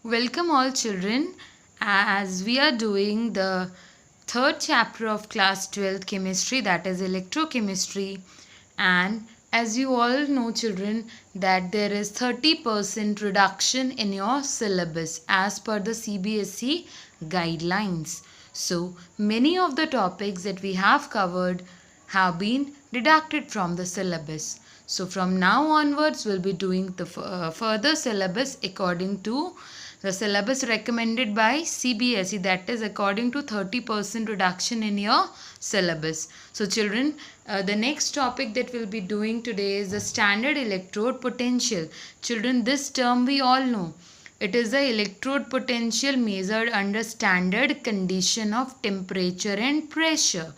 Welcome all children as we are doing the third chapter of class 12th chemistry, that is electrochemistry. And as you all know children that there is 30% reduction in your syllabus as per the CBSE guidelines. So many of the topics that we have covered have been deducted from the syllabus. So from now onwards we'll be doing the further syllabus according to the syllabus recommended by CBSE, that is according to 30% reduction in your syllabus. So children, the next topic that we'll be doing today is the standard electrode potential. Children, this term we all know. It is the electrode potential measured under standard condition of temperature and pressure.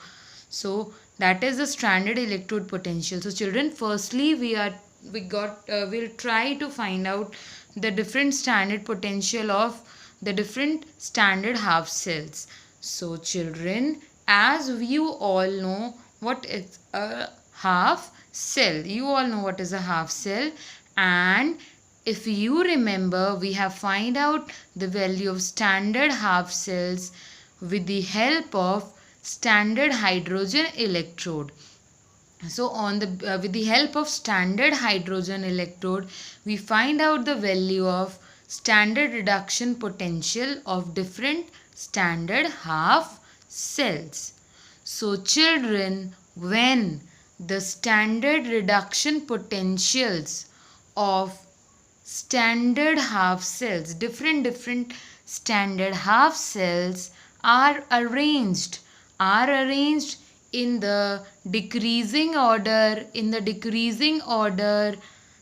So that is the standard electrode potential. So children, firstly we'll try to find out the different standard potential of the different standard half cells. So children, as you all know what is a half cell, you all know what is a half cell, and if you remember, we have find out the value of standard half cells with the help of standard hydrogen electrode. So with the help of standard hydrogen electrode, we find out the value of standard reduction potential of different standard half cells. So children, when the standard reduction potentials of standard half cells, different standard half cells are arranged in the decreasing order,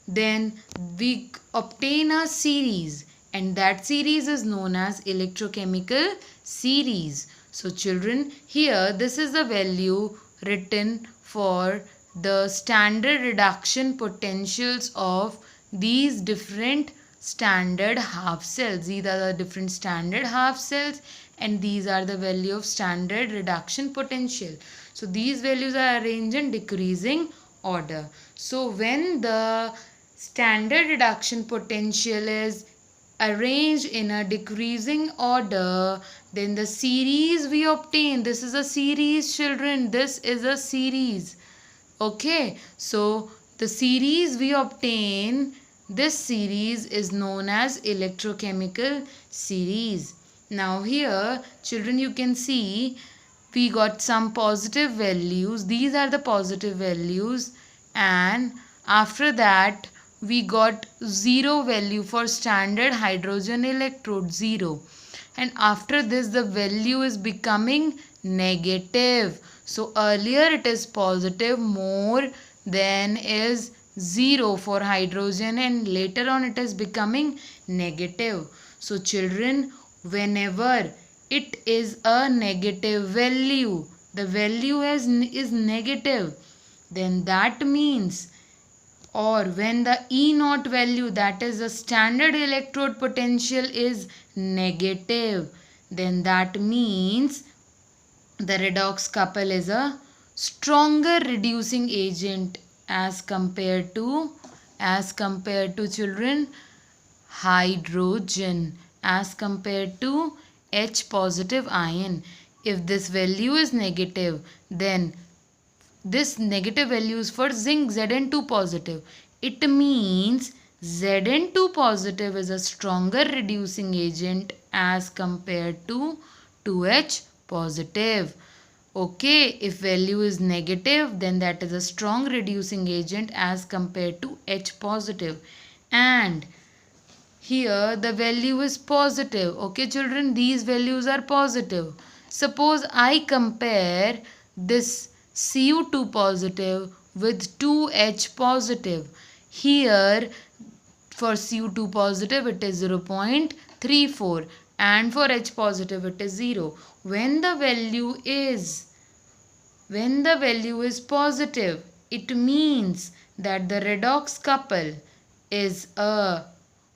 then we obtain a series, and that series is known as electrochemical series. So children, here this is the value written for the standard reduction potentials of these different standard half cells. These are the different standard half cells and these are the value of standard reduction potential. So these values are arranged in decreasing order. So when the standard reduction potential is arranged in a decreasing order, then the series we obtain, this is a series children, this is a series. Okay, so the series we obtain, this series is known as electrochemical series. Now here children, you can see we got some positive values. These are the positive values, and after that we got 0 value for standard hydrogen electrode, 0, and after this the value is becoming negative. So earlier it is positive more than is 0 for hydrogen, and later on it is becoming negative. So children, whenever it is a negative value, the value is negative, then that means, or when the E naught value, that is the standard electrode potential, is negative, then that means the redox couple is a stronger reducing agent as compared to children hydrogen, as compared to H positive ion. If this value is negative, then this negative value is for zinc Zn2 positive. It means Zn2 positive is a stronger reducing agent as compared to 2H positive. Okay, if value is negative, then that is a strong reducing agent as compared to H positive. And here the value is positive. Okay children, these values are positive. Suppose I compare this Cu2 positive with 2H positive. Here for Cu2 positive it is 0.34 and for H positive it is 0. When the value is positive, it means that the redox couple is a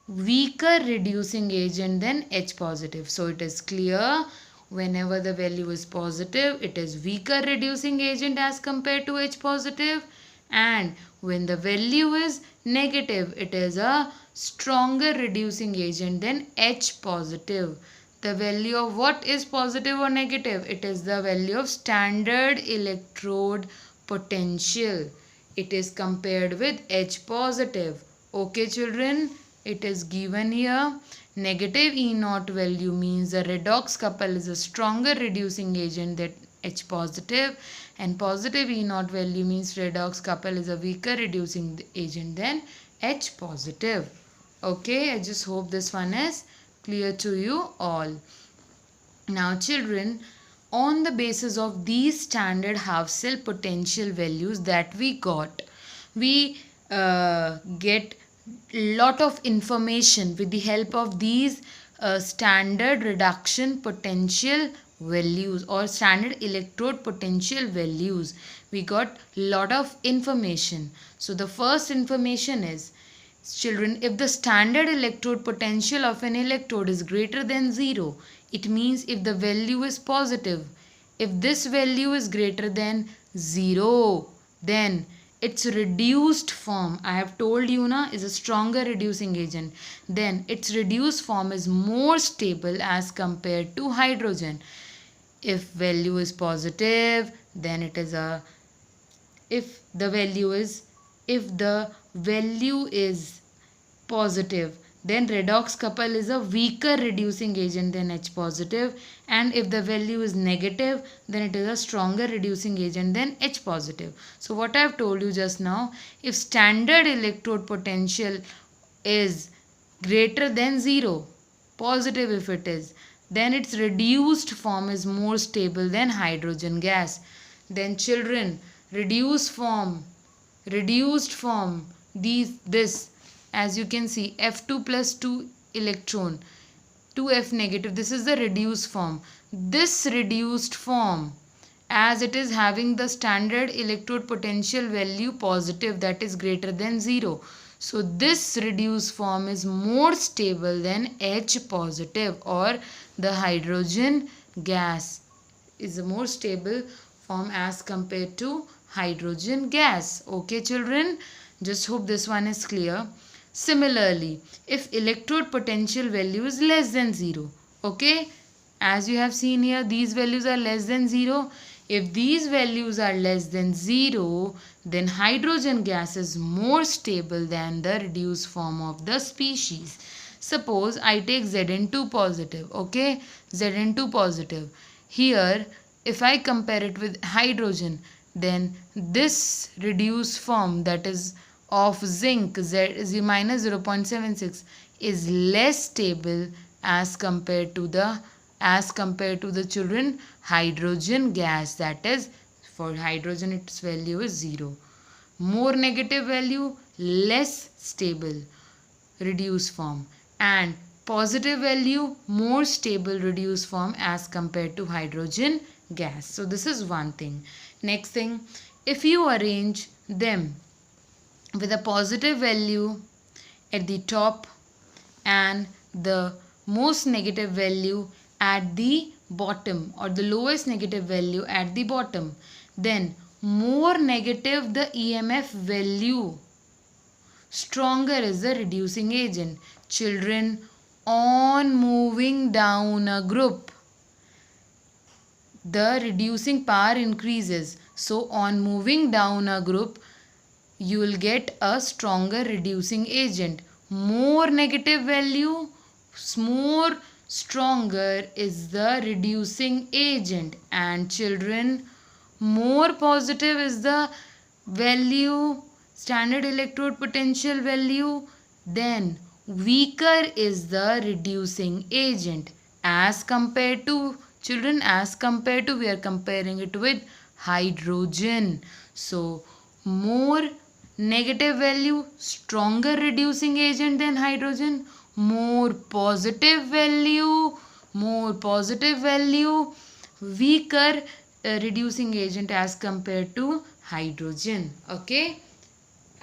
weaker reducing agent than H positive. So it is clear, whenever the value is positive, it is weaker reducing agent as compared to H positive, and when the value is negative, it is a stronger reducing agent than H positive. The value of what is positive or negative? It is the value of standard electrode potential. It is compared with H positive. Okay children, it is given here. Negative E naught value means the redox couple is a stronger reducing agent than H positive, and positive E naught value means redox couple is a weaker reducing agent than H positive. Okay, I just hope this one is clear to you all. Now children, on the basis of these standard half cell potential values that we got, we get lot of information with the help of these standard reduction potential values or standard electrode potential values. We got lot of information. So the first information is, children, if the standard electrode potential of an electrode is greater than 0, it means if the value is positive. If this value is greater than 0, then its reduced form, I have told you na, is a stronger reducing agent. Then its reduced form is more stable as compared to hydrogen. If value is positive, then it is a, if the value is positive, then redox couple is a weaker reducing agent than H positive, and if the value is negative, then it is a stronger reducing agent than H positive. So what I have told you just now, if standard electrode potential is greater than 0, positive if it is, then its reduced form is more stable than hydrogen gas. Then children, reduced form, this, as you can see, F2 plus 2 electron, 2F negative, this is the reduced form. This reduced form, as it is having the standard electrode potential value positive, that is greater than 0. So this reduced form is more stable than H positive, or the hydrogen gas is a more stable form as compared to hydrogen gas. Okay children, just hope this one is clear. Similarly, if electrode potential value is less than 0, okay, as you have seen here, these values are less than 0. If these values are less than 0, then hydrogen gas is more stable than the reduced form of the species. Suppose I take Zn2 positive, okay, Zn2 positive. Here, if I compare it with hydrogen, then this reduced form, that is of zinc, Z minus 0.76, is less stable as compared to the children hydrogen gas, that is for hydrogen its value is 0. More negative value, less stable reduced form, and positive value, more stable reduced form as compared to hydrogen gas. So this is one thing. Next thing, if you arrange them with a positive value at the top and the most negative value at the bottom, or the lowest negative value at the bottom, then more negative the EMF value, stronger is the reducing agent. Children, on moving down a group, the reducing power increases. So on moving down a group, you will get a stronger reducing agent. More negative value, more stronger is the reducing agent. And children, more positive is the value, standard electrode potential value, then weaker is the reducing agent as compared to, children, as compared to, we are comparing it with hydrogen. So more negative value, stronger reducing agent than hydrogen. More positive value, weaker reducing agent as compared to hydrogen. Okay,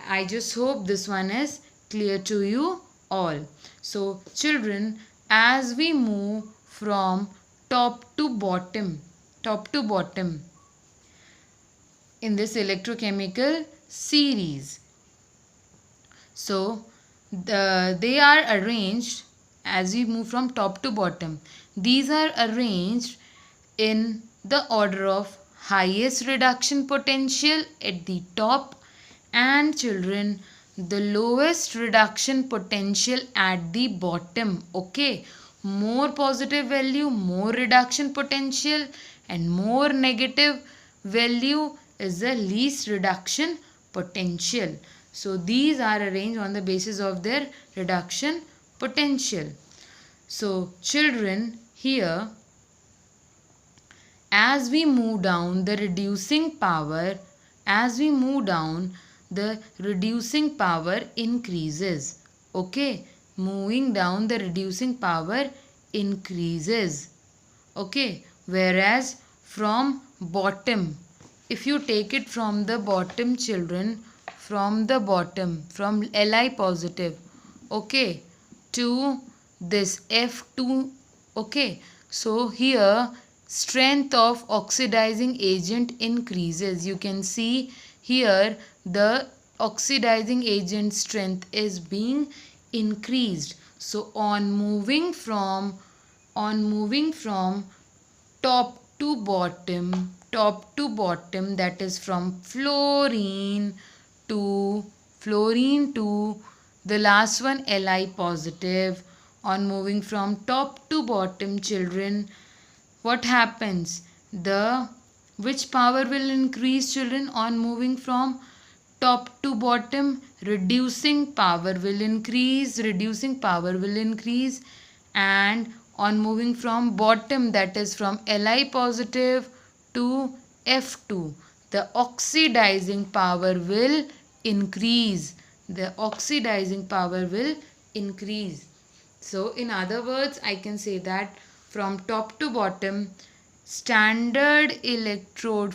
I just hope this one is clear to you all. So children, as we move from top to bottom in this electrochemical series, so they are arranged as we move from top to bottom. These are arranged in the order of highest reduction potential at the top, and children, the lowest reduction potential at the bottom. Okay, more positive value, more reduction potential, and more negative value is the least reduction potential. So these are arranged on the basis of their reduction potential. So children, here as we move down the reducing power, as we move down the reducing power increases. Okay, moving down the reducing power increases. Okay, whereas from bottom, if you take it from the bottom, children, from the bottom, from Li positive, okay, to this F2, okay, so here strength of oxidizing agent increases. You can see here the oxidizing agent strength is being increased. So on moving from top to bottom, that is from fluorine to the last one Li positive. On moving from top to bottom, children, what happens? The which power will increase, children, on moving from top to bottom? Reducing power will increase, and on moving from bottom, that is from Li positive to F2, the oxidizing power will increase. So in other words, I can say that from top to bottom, the standard electrode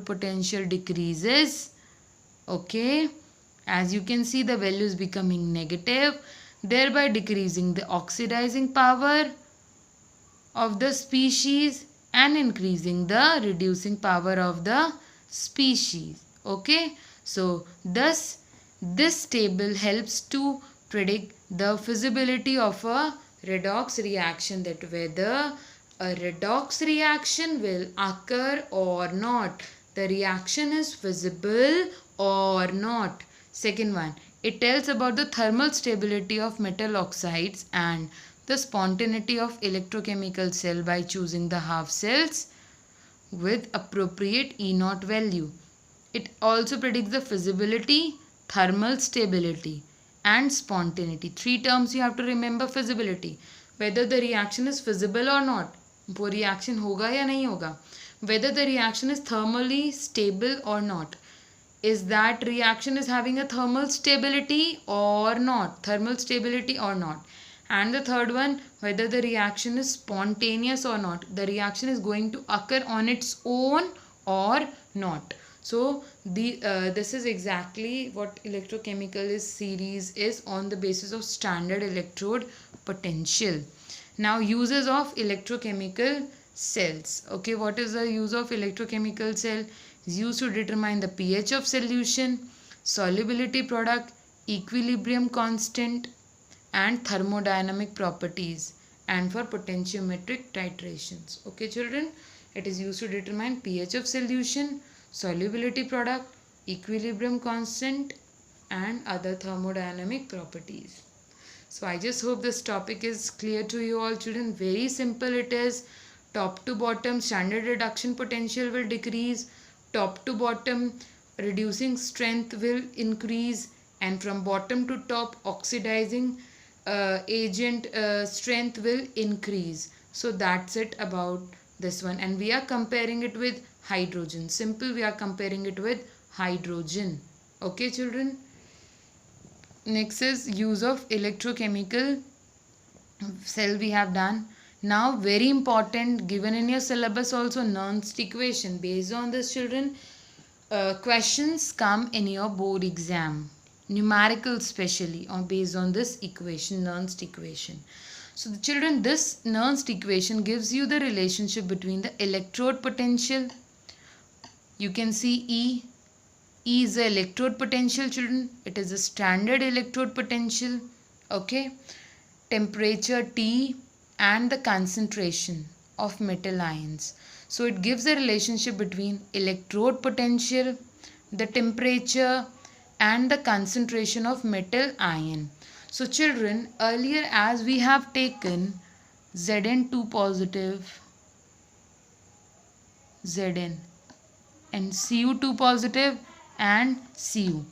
potential decreases. Okay, as you can see, the value is becoming negative, thereby decreasing the oxidizing power of the species and increasing the reducing power of the species. Okay, so thus this table helps to predict the feasibility of a redox reaction, that whether a redox reaction will occur or not. The reaction is feasible or not. Second one, it tells about the thermal stability of metal oxides and the spontaneity of electrochemical cell by choosing the half cells with appropriate E0 value. It also predicts the feasibility, thermal stability and spontaneity. Three terms you have to remember. Feasibility, whether the reaction is feasible or not, वो reaction होगा या नहीं होगा. Whether the reaction is thermally stable or not, is that reaction is having a thermal stability or not, and the third one, whether the reaction is spontaneous or not, the reaction is going to occur on its own or not. So this is exactly what electrochemical series is on the basis of standard electrode potential. Now uses of electrochemical cells. Okay, what is the use of electrochemical cell? Is used to determine the pH of solution, solubility product, equilibrium constant and thermodynamic properties, and for potentiometric titrations. Okay children, it is used to determine pH of solution, solubility product, equilibrium constant and other thermodynamic properties. So I just hope this topic is clear to you all children. Very simple it is. Top to bottom, standard reduction potential will decrease. Top to bottom, reducing strength will increase, and from bottom to top, oxidizing agent strength will increase. So that's it about this one, and we are comparing it with hydrogen. Simple, we are comparing it with hydrogen. Okay children. Next is use of electrochemical cell we have done. Now very important, given in your syllabus also, Nernst equation. Based on this children, questions come in your board exam, numerical specially, or based on this equation, Nernst equation. So the children, this Nernst equation gives you the relationship between the electrode potential. You can see E E is the electrode potential, children. It is a standard electrode potential. Okay. Temperature T and the concentration of metal ions. So it gives a relationship between electrode potential, the temperature and the concentration of metal ion. So children, earlier as we have taken Zn2 positive, Zn, and Cu2 positive and Cu.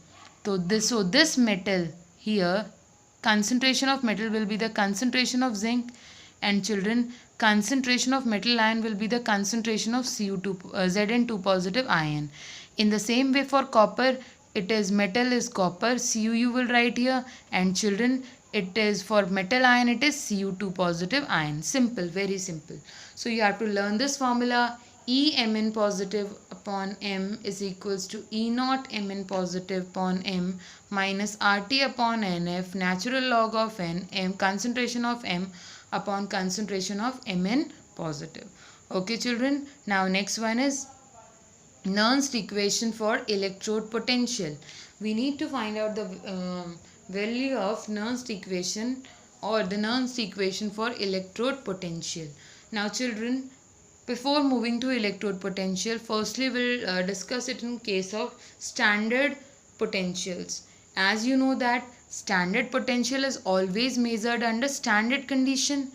So this metal here, concentration of metal will be the concentration of zinc, and children, concentration of metal ion will be the concentration of Cu2 Zn2 positive ion. In the same way for copper, it is metal is copper, Cu you will write here, and children, it is for metal ion, it is Cu2 positive ion. Simple, very simple. So you have to learn this formula. E Mn positive upon M is equals to E naught Mn positive upon M minus RT upon NF, natural log of N, M concentration of M upon concentration of Mn positive. Okay children, now next one is Nernst equation for electrode potential. We need to find out the value of Nernst equation or the Nernst equation for electrode potential. Now children, before moving to electrode potential, firstly we'll discuss it in case of standard potentials. As you know that standard potential is always measured under standard condition.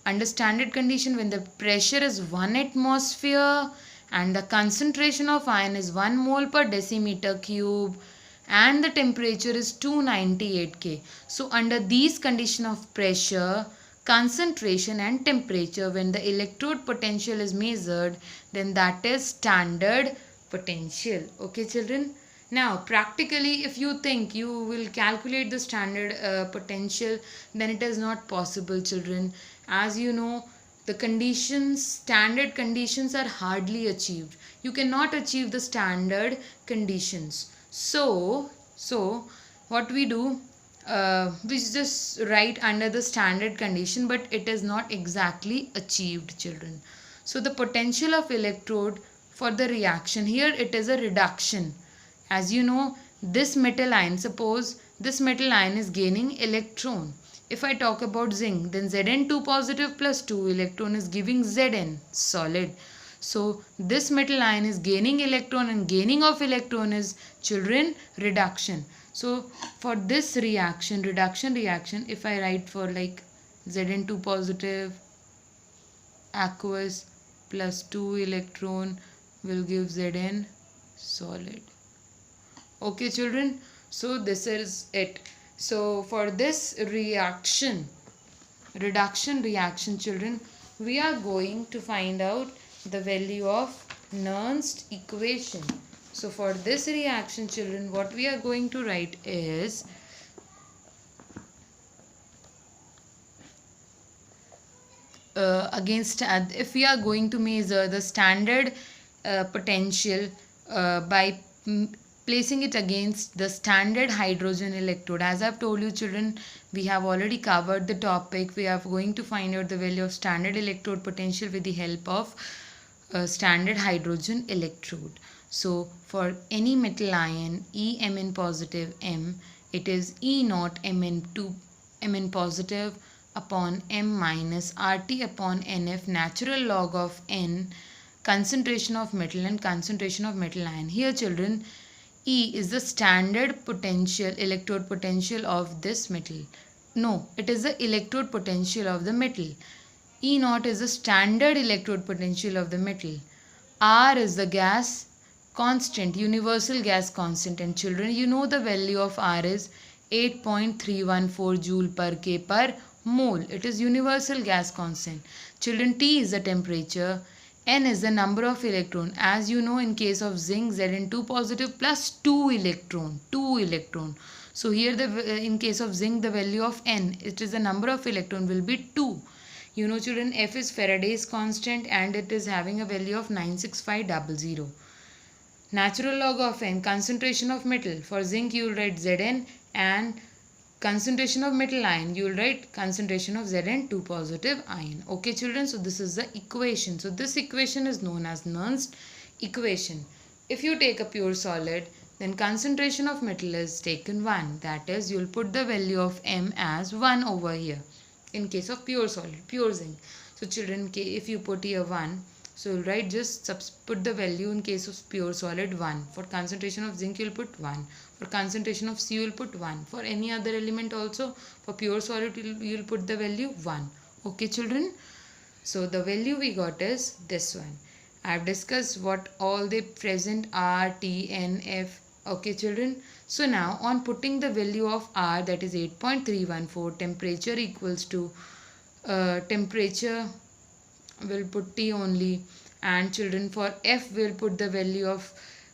Under standard condition, when the pressure is 1 atmosphere and the concentration of ion is 1 mole per decimeter cube and the temperature is 298 K. So under these condition of pressure, concentration and temperature, when the electrode potential is measured, then that is standard potential. Okay children. Now practically, if you think you will calculate the standard potential, then it is not possible children. As you know, the conditions, standard conditions are hardly achieved. You cannot achieve the standard conditions. So what we do, we just write under the standard condition, but it is not exactly achieved children. So the potential of electrode for the reaction, here it is a reduction. As you know, this metal ion, suppose this metal ion is gaining electron. If I talk about zinc, then Zn2 positive plus 2 electron is giving Zn solid. So this metal ion is gaining electron, and gaining of electron is children reduction. So for this reaction, reduction reaction, if I write for like Zn2 positive aqueous plus 2 electron will give Zn solid. Okay children, so this is it. So for this reduction reaction children, we are going to find out the value of Nernst equation. So for this reaction children, what we are going to write is if we are going to measure the standard potential by placing it against the standard hydrogen electrode. As I've told you children, we have already covered the topic. We are going to find out the value of standard electrode potential with the help of standard hydrogen electrode. So for any metal ion E Mn positive M, it is E naught Mn positive upon M minus RT upon NF, natural log of N, concentration of metal and concentration of metal ion. Here children, E is the standard potential, electrode potential of this metal. No, it is the electrode potential of the metal. E naught is the standard electrode potential of the metal. R is the gas constant, universal gas constant. And children, you know the value of R is 8.314 joule per K per mole. It is universal gas constant. Children, T is the temperature. N is the number of electron. As you know, in case of zinc, Zn2 positive plus 2 electron. So here in case of zinc, the value of N, it is the number of electron will be 2. You know children, F is Faraday's constant and it is having a value of 96500. Natural log of N, concentration of metal. For zinc you will write Zn, and concentration of metal ion, you will write concentration of Zn2 positive ion. Okay children, so this is the equation. So this equation is known as Nernst equation. If you take a pure solid, then concentration of metal is taken 1. That is, you'll put the value of M as 1 over here. In case of pure solid, pure zinc. So children, if you put here 1, so you'll write just put the value in case of pure solid 1. For concentration of zinc, you'll put 1. For concentration of Cu, you'll put 1. For any other element also, for pure solid, you'll put the value 1. Okay children? So the value we got is this one. I have discussed what all the present R, T, N, F. Okay children. So now on putting the value of R, that is 8.314, temperature equals to temperature will put T only, and children for F will put the value of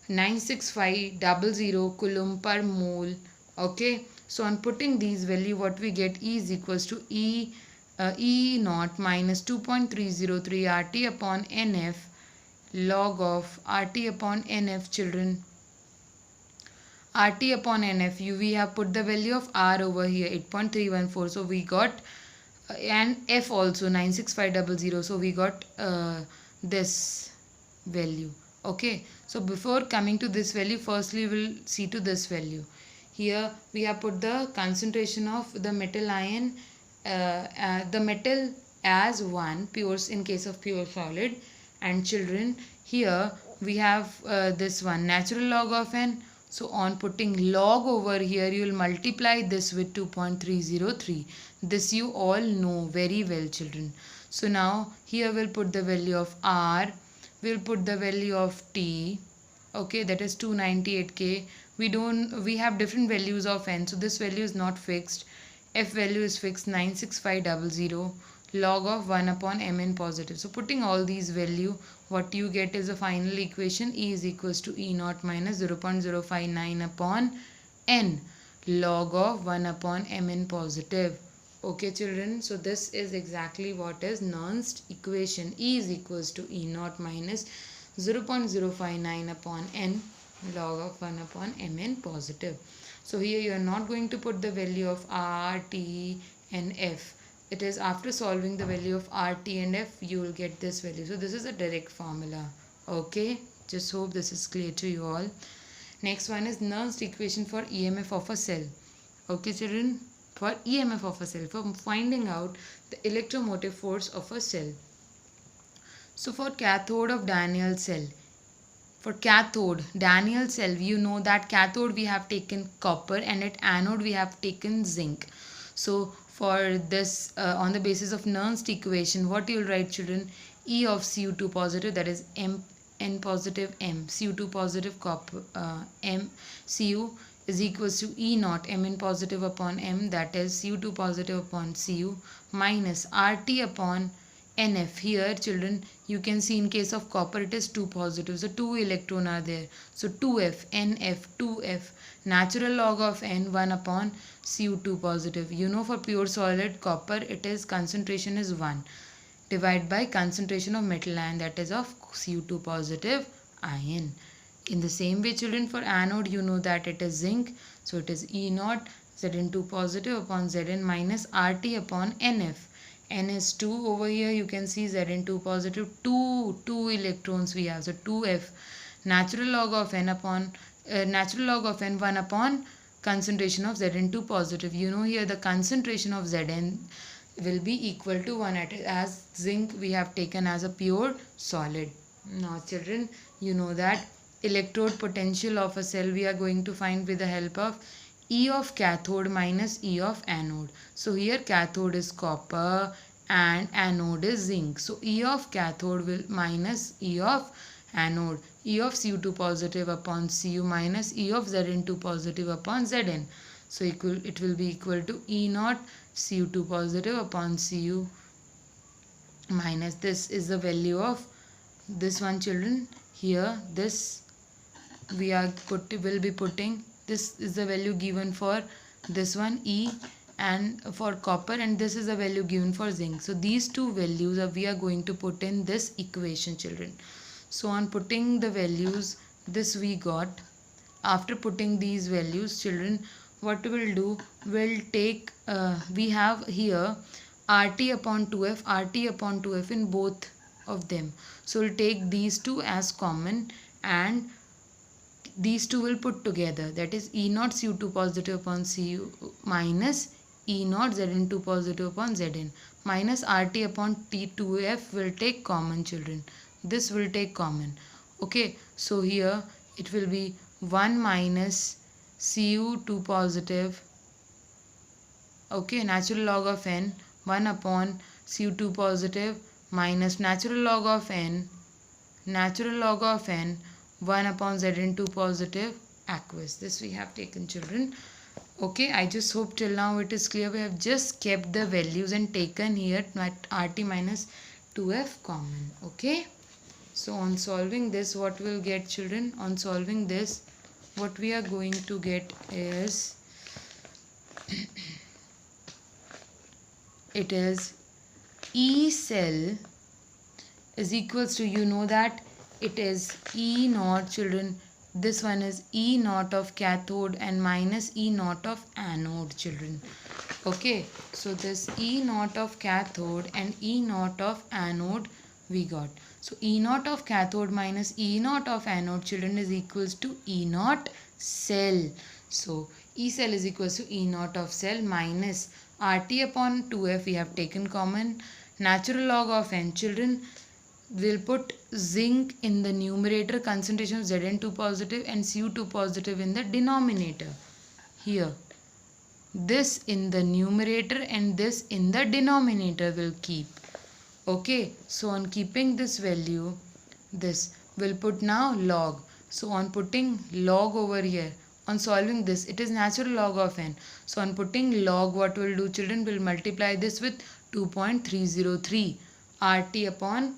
96500 coulomb per mole. Okay. So on putting these value, what we get E is equals to E naught minus 2.303 RT upon NF log of RT upon NF children. RT upon NF, we have put the value of R over here 8.314. So we got and F also 96500. So we got this value. Okay. So before coming to this value, firstly we'll see to this value. Here we have put the concentration of the metal ion, the metal as 1 pure in case of pure solid, and children here we have this one natural log of n. So on putting log over here, you will multiply this with 2.303. This you all know very well children. So now here we'll put the value of R, we'll put the value of T. Okay, that is 298K. We have different values of n, so this value is not fixed. F value is fixed 96500 log of 1 upon Mn positive. So putting all these value, what you get is a final equation. E is equals to E naught minus 0.059 upon N log of 1 upon Mn positive. Okay children, so this is exactly what is Nernst equation. E is equals to E naught minus 0.059 upon N log of 1 upon Mn positive. So here you are not going to put the value of R, T and F. It is after solving the value of R, T and F, you will get this value. So this is a direct formula. Okay, just hope this is clear to you all. Next one is Nernst equation for EMF of a cell. Okay children, for EMF of a cell, for finding out the electromotive force of a cell. So for cathode of Daniell cell, for cathode Daniell cell, you know that cathode we have taken copper and at anode we have taken zinc. So for this on the basis of Nernst equation, what you will write children? E of Cu2 positive, that is N positive M, Cu2 positive copper M Cu is equals to E naught Mn positive upon M, that is Cu2 positive upon Cu minus RT upon NF. Here children, you can see in case of copper it is 2 positive, so 2 electron are there. So 2F, NF, 2F, natural log of N 1 upon Cu2 positive. You know for pure solid copper it is concentration is 1 divided by concentration of metal ion, that is of Cu2 positive ion. In the same way children, for anode you know that it is zinc, so it is E naught Zn2 positive upon Zn minus RT upon NF. N is 2 over here, you can see Zn2 positive, 2 electrons we have, so 2F, natural log of N upon natural log of N 1 upon concentration of Zn2 positive. You know here the concentration of Zn will be equal to 1 as zinc we have taken as a pure solid. Now children, you know that electrode potential of a cell we are going to find with the help of E of cathode minus E of anode. So here cathode is copper and anode is zinc. So E of cathode will minus E of anode. E of Cu2 positive upon Cu minus E of Zn2 positive upon Zn. So it will be equal to E naught Cu2 positive upon Cu minus, this is the value of this one children. Here this we are will be putting, this is the value given for this one E and for copper, and this is the value given for zinc. So these two values we are going to put in this equation children. So on putting the values, this we got. After putting these values children, what we will do, we'll take we have here RT upon 2F, RT upon 2F in both of them. So we'll take these two as common and these two will put together, that is E naught Cu2 positive upon Cu minus E naught Zn2 positive upon Zn minus RT upon T2F will take common, children. This will take common. Okay, so here it will be 1 minus Cu2 positive, okay, natural log of n, 1 upon Cu2 positive minus natural log of n, 1 upon Zn2 positive aqueous. This we have taken, children. Okay, I just hope till now it is clear. We have just kept the values and taken here RT minus 2F common. Okay, so on solving this, what we'll get, children? On solving this, what we are going to get is it is E cell is equals to, you know that it is E naught, children. This one is E naught of cathode and minus E naught of anode, children. Okay, so this E naught of cathode and E naught of anode we got. So E naught of cathode minus E naught of anode, children, is equals to E naught cell. So E cell is equals to E naught of cell minus RT upon 2F we have taken common. Natural log of n, children, we'll put zinc in the numerator, concentration of Zn2 positive and Cu2 positive in the denominator. Here, this in the numerator and this in the denominator will keep. Okay, so on keeping this value, this will put now log. So on putting log over here, on solving this, it is natural log of n. So on putting log, what will do, children? Will multiply this with 2.303 RT upon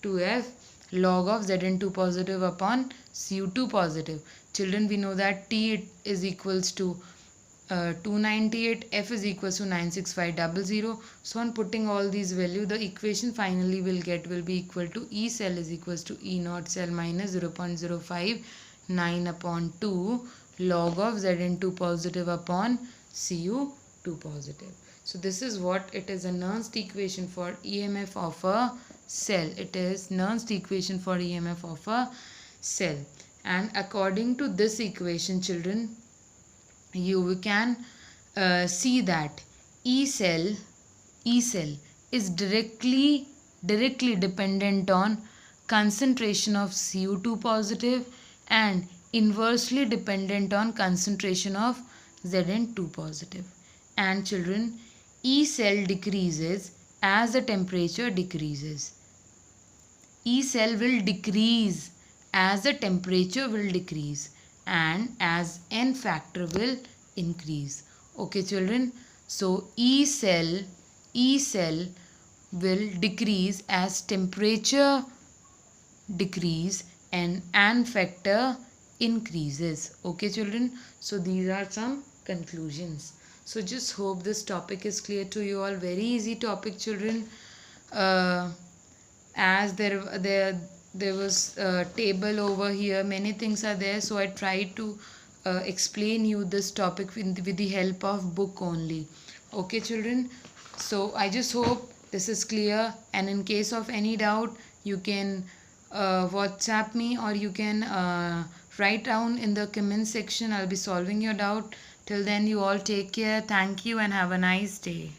2F log of Zn2 positive upon Cu2 positive. Children, we know that T is equals to 298, F is equals to 96500. So on putting all these value, the equation finally will be equal to E cell is equals to E naught cell minus 0.059 upon 2 log of Zn2 positive upon Cu2 positive. So this is what it is, a Nernst equation for EMF of a cell. It is Nernst equation for EMF of a cell. And according to this equation, children, you can see that E cell is directly dependent on concentration of Cu2 positive and inversely dependent on concentration of Zn2 positive. And children, E cell decreases as the temperature decreases. E cell will decrease as the temperature will decrease and as n factor will increase. Okay, children. So E cell will decrease as temperature decrease and n factor increases. Okay, children. So these are some conclusions. So just hope this topic is clear to you all. Very easy topic, children. As there was a table over here, many things are there, so I tried to explain you this topic with the help of book only. Okay, children. So I just hope this is clear, and in case of any doubt, you can WhatsApp me or you can write down in the comment section. I'll be solving your doubt. Till then, you all take care. Thank you and have a nice day.